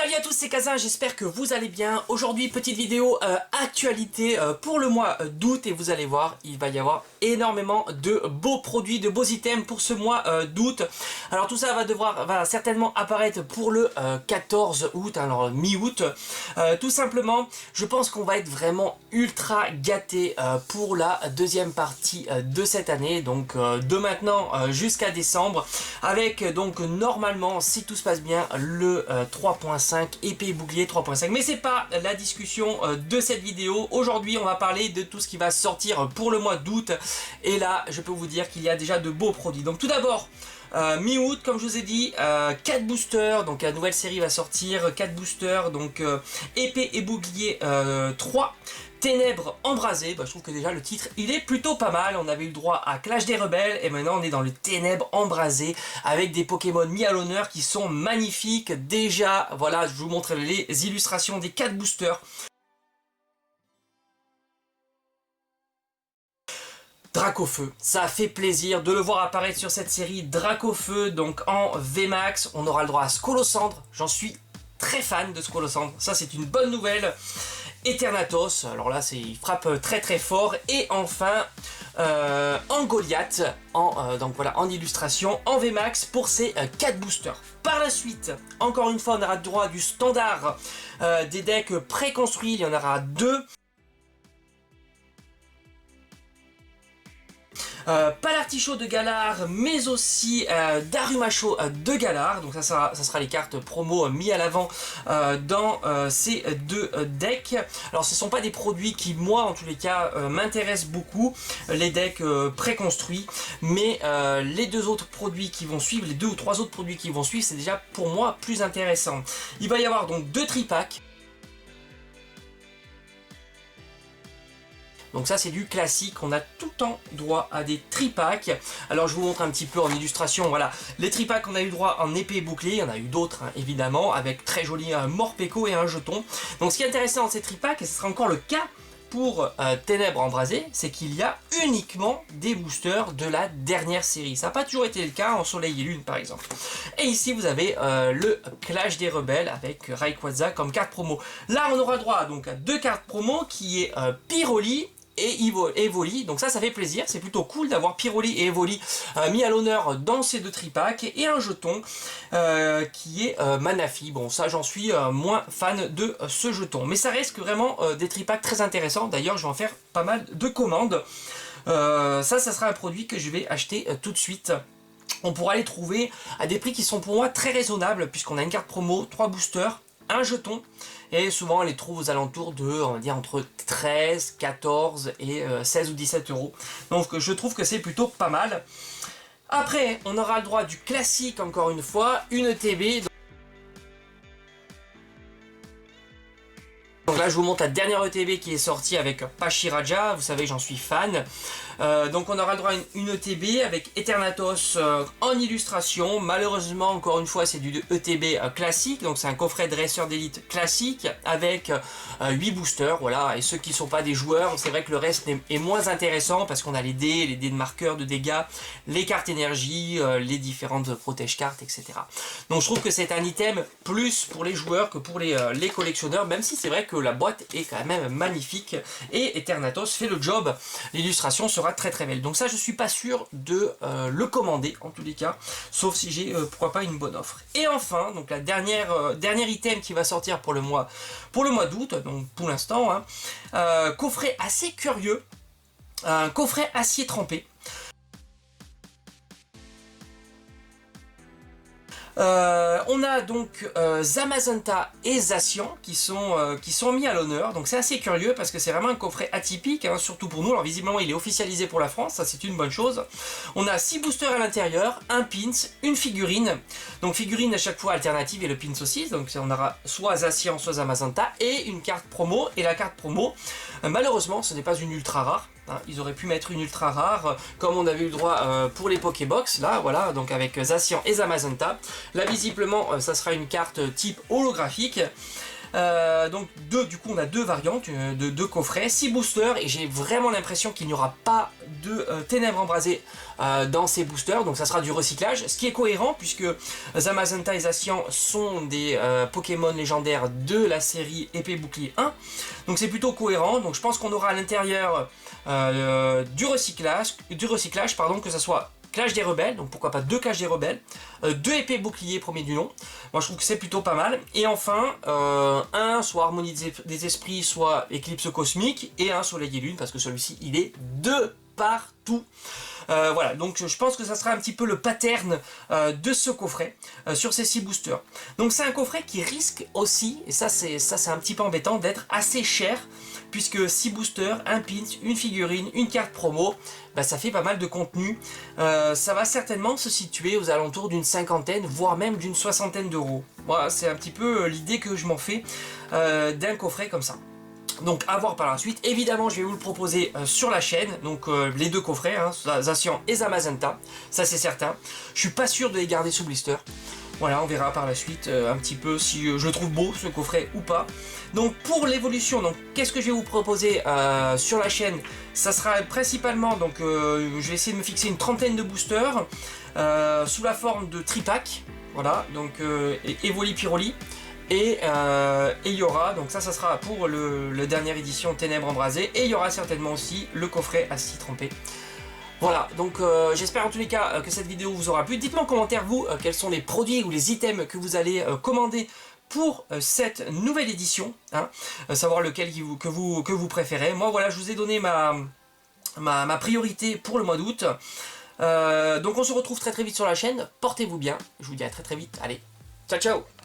Salut à tous, c'est Kazin, j'espère que vous allez bien. Aujourd'hui, petite vidéo actualité pour le mois d'août et vous allez voir, il va y avoir énormément de beaux produits, de beaux items pour ce mois d'août. Alors tout ça va certainement apparaître pour le 14 août, alors mi-août. Tout simplement, je pense qu'on va être vraiment ultra gâté pour la deuxième partie de cette année, donc de maintenant jusqu'à décembre, avec donc normalement, si tout se passe bien, le 3.5 épée et bouclier 3.5. Mais c'est pas la discussion de cette vidéo. Aujourd'hui, on va parler de tout ce qui va sortir pour le mois d'août. Et là, je peux vous dire qu'il y a déjà de beaux produits. Donc tout d'abord, mi-août, comme je vous ai dit, 4 boosters, donc la nouvelle série va sortir, 4 boosters, donc épée et bouclier 3, Ténèbres embrasées. Je trouve que déjà le titre il est plutôt pas mal. On avait eu le droit à Clash des Rebelles et maintenant on est dans le Ténèbres embrasées avec des Pokémon mis à l'honneur qui sont magnifiques. Déjà, voilà, je vous montre les illustrations des 4 boosters. Dracofeu, ça fait plaisir de le voir apparaître sur cette série. Dracofeu, donc en VMAX, on aura le droit à Skolosandre, j'en suis très fan de Skolosandre, ça c'est une bonne nouvelle. Eternatos, alors là il frappe très très fort. Et enfin Angoliath donc voilà, en illustration en VMAX pour ces 4 boosters. Par la suite, encore une fois, on aura le droit du standard des decks préconstruits, il y en aura 2. Pas l'artichaut de Galar, mais aussi Darumacho de Galar. Donc ça sera les cartes promo mis à l'avant dans ces 2 decks. Alors ce ne sont pas des produits qui, moi en tous les cas, m'intéressent beaucoup, les decks préconstruits, mais les 2 autres produits qui vont suivre, les 2 ou 3 autres produits qui vont suivre, c'est déjà pour moi plus intéressant. Il va y avoir donc 2 tripacks. Donc ça c'est du classique, on a tout le temps droit à des tripacks. Alors je vous montre un petit peu en illustration, voilà, les tripacks on a eu droit en épée et bouclier, il y en a eu d'autres hein, évidemment, avec très joli Morpeko et un jeton. Donc ce qui est intéressant dans ces tripacks, et ce sera encore le cas pour Ténèbres embrasées, c'est qu'il y a uniquement des boosters de la dernière série. Ça n'a pas toujours été le cas en Soleil et Lune par exemple. Et ici vous avez le Clash des Rebelles avec Rayquaza comme carte promo. Là on aura droit donc à 2 cartes promo qui est Pyroli et Evoli, donc ça fait plaisir, c'est plutôt cool d'avoir Pyroli et Evoli mis à l'honneur dans ces 2 tripacks, et un jeton qui est Manafi. Bon ça j'en suis moins fan de ce jeton, mais ça reste vraiment des tripacks très intéressants. D'ailleurs je vais en faire pas mal de commandes. Ça sera un produit que je vais acheter tout de suite. On pourra les trouver à des prix qui sont pour moi très raisonnables, puisqu'on a une carte promo, 3 boosters, un jeton, et souvent on les trouve aux alentours de, on va dire, entre 13, 14 et 16 ou 17 euros. Donc je trouve que c'est plutôt pas mal. Après, on aura le droit du classique, encore une fois, une ETB. Donc là je vous montre la dernière ETB qui est sortie avec Pachiraja, vous savez j'en suis fan. Donc on aura le droit à une ETB avec Eternatos en illustration. Malheureusement encore une fois c'est du ETB classique, donc c'est un coffret dresseur d'élite classique avec 8 boosters, voilà. Et ceux qui ne sont pas des joueurs, c'est vrai que le reste est moins intéressant parce qu'on a les dés de marqueurs de dégâts, les cartes énergie, les différentes protège cartes, etc. Donc je trouve que c'est un item plus pour les joueurs que pour les collectionneurs, même si c'est vrai que la boîte est quand même magnifique et Eternatos fait le job. L'illustration sera très très belle. Donc ça je suis pas sûr de le commander en tous les cas, sauf si j'ai pourquoi pas une bonne offre. Et enfin donc la dernier item qui va sortir pour le mois d'août, donc pour l'instant hein, coffret assez curieux, un coffret acier trempé. On a donc Zamazenta et Zacian qui sont mis à l'honneur, donc c'est assez curieux parce que c'est vraiment un coffret atypique, hein, surtout pour nous. Alors visiblement il est officialisé pour la France, ça c'est une bonne chose. On a 6 boosters à l'intérieur, un pins, une figurine, donc figurine à chaque fois alternative et le pins aussi, donc on aura soit Zacian soit Zamazenta, et une carte promo. Et la carte promo, malheureusement ce n'est pas une ultra rare. Ils auraient pu mettre une ultra rare comme on avait eu le droit pour les Pokébox, là voilà, donc avec Zacian et Zamazenta. Là visiblement ça sera une carte type holographique. Donc du coup on a deux variantes de deux coffrets, 6 boosters, et j'ai vraiment l'impression qu'il n'y aura pas de ténèbres embrasées dans ces boosters, donc ça sera du recyclage, ce qui est cohérent puisque Zamazenta et Zacian sont des Pokémon légendaires de la série Épée Bouclier 1, donc c'est plutôt cohérent. Donc je pense qu'on aura à l'intérieur du recyclage, que ce soit Clash des Rebelles, donc pourquoi pas 2 Clash des Rebelles, 2 épées boucliers premier du nom, moi je trouve que c'est plutôt pas mal, et enfin un soit Harmonie des Esprits, soit Éclipse Cosmique, et un Soleil et Lune, parce que celui-ci il est de partout. Voilà, donc je pense que ça sera un petit peu le pattern de ce coffret sur ces 6 boosters. Donc c'est un coffret qui risque aussi, et ça c'est un petit peu embêtant, d'être assez cher, puisque 6 boosters, un pin, une figurine, une carte promo, bah, ça fait pas mal de contenu. Ça va certainement se situer aux alentours d'une 50aine, voire même d'une 60aine d'euros. Voilà, c'est un petit peu l'idée que je m'en fais d'un coffret comme ça. Donc à voir par la suite. Évidemment je vais vous le proposer sur la chaîne, donc les deux coffrets, hein, Zacian et Zamazenta, ça c'est certain. Je suis pas sûr de les garder sous blister. Voilà, on verra par la suite un petit peu si je trouve beau ce coffret ou pas. Donc pour l'évolution, donc qu'est-ce que je vais vous proposer sur la chaîne? Ça sera principalement, donc je vais essayer de me fixer une 30aine de boosters sous la forme de tripack. Voilà, donc Evoli Pyroli. Et il y aura, donc ça sera pour le dernière édition Ténèbres Embrasées, et il y aura certainement aussi le coffret Asti trempé. Voilà, donc j'espère en tous les cas que cette vidéo vous aura plu. Dites-moi en commentaire vous quels sont les produits ou les items que vous allez commander pour cette nouvelle édition, hein, savoir lequel que vous préférez. Moi voilà, je vous ai donné ma priorité pour le mois d'août. Donc on se retrouve très vite sur la chaîne, portez-vous bien, je vous dis à très vite, allez, ciao ciao.